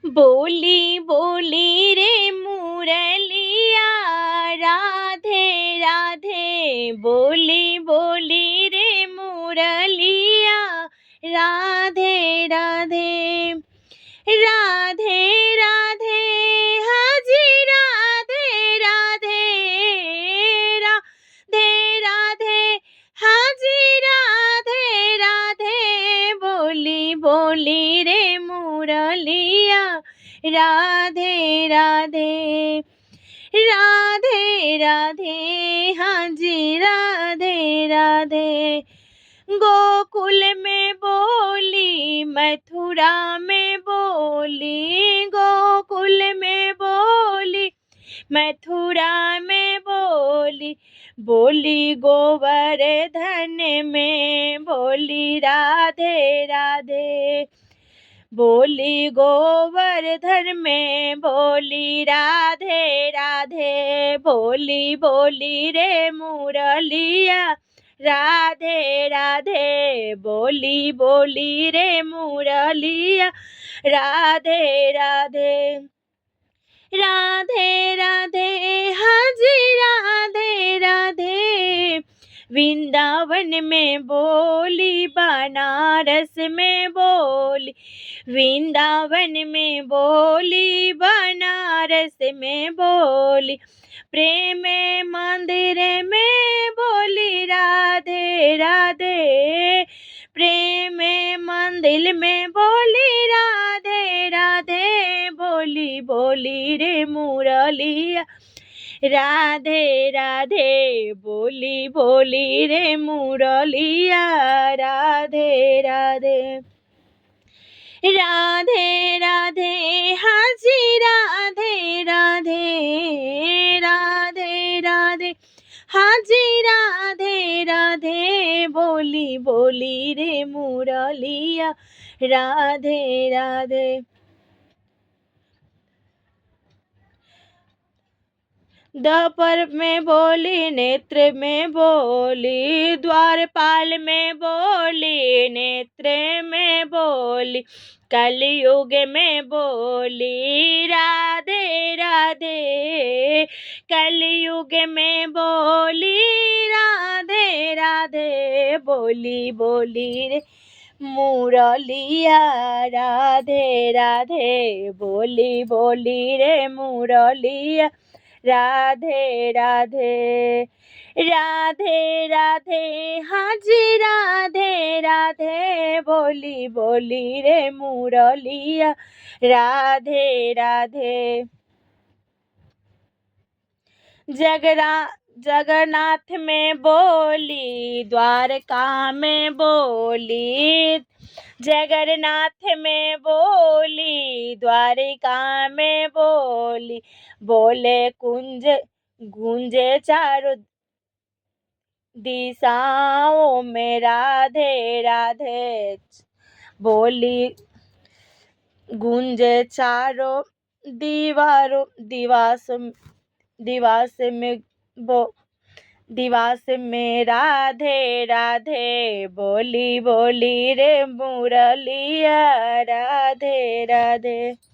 बोली बोली रे मुरलिया, राधे राधे। बोली बोली रे मुरलिया, राधे राधे। राधे राधे हाजी राधे राधे। राधे राधे हाजी राधे राधे। बोली बोली रे मुरलिया, राधे राधे। राधे राधे हाजी राधे राधे। गोकुल में बोली मथुरा में बोली, गोकुल में बोली मथुरा में बोली। बोली गोवर्धन में बोली राधे राधे। बोली गोवर्धन में बोली राधे राधे। बोली बोली रे मुरलिया, राधे राधे। बोली बोली रे मुरलिया, राधे राधे। राधे राधे हाजी राधे राधे। वृंदावन में बोली बनारस में बोली, वृंदावन में बोली बनारस में बोली। प्रेम मंदिर में बोली राधे राधे। प्रेम मंदिर में बोली राधे राधे। बोली बोली रे मुरलिया, राधे राधे। बोली बोली रे मुरलिया, राधे राधे। राधे राधे हाजी राधे राधे। राधे राधे हाजी राधे राधे। बोली बोली रे मुरलिया, राधे राधे। द्वापर में बोली नेत्र में बोली, द्वारपाल में बोली नेत्र में बोली। कलयुग में बोली राधे राधे। कलयुग में बोली राधे राधे। बोली बोली रे मुरलिया, राधे राधे। बोली बोली रे मुरलिया, राधे राधे। राधे राधे हाजी राधे राधे। बोली बोली रे मुरलिया, राधे राधे। जगन्नाथ में बोली, द्वारका में बोली। जगन्नाथ में बोली, द्वारिका में बोली। बोले कुंज गूंजे चारों दिशाओं में राधे राधे। बोली गूंजे चारों दिवास में राधे राधे। बोली बोली रे मुरलिया, राधे राधे।